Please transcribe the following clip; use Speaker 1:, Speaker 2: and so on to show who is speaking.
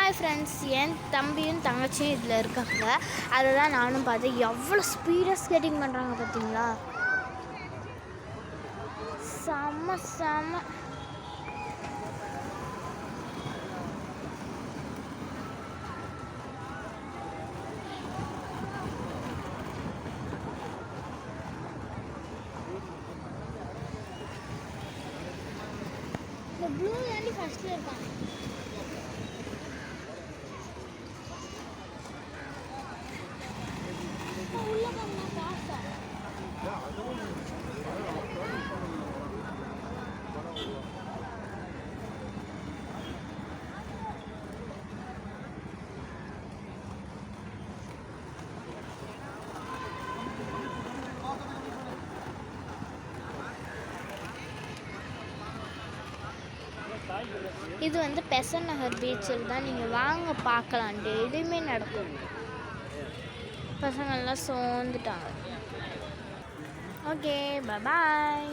Speaker 1: Hi friends, என் தம்பியும் தங்கச்சியும் இதில் இருக்காங்க. அதை தான் நானும் பார்த்தேன். எவ்வளோ ஸ்பீடாக ஸ்கேட்டிங் பண்ணுறாங்க பார்த்தீங்களா? செம்ம செம்ம. இந்த ப்ளூ தாண்டி ஃபஸ்ட்டில் இருக்காங்க. உள்ள போனா பாஸ்டா. இது வந்து பெசன்ட் நகர் பீச்சில் தான். நீங்கள் வாங்க பார்க்கலாம். டெய்லியுமே நடக்கும். பசங்கள்லாம் சோர்ந்துட்டாங்க. ஓகே, பாய்.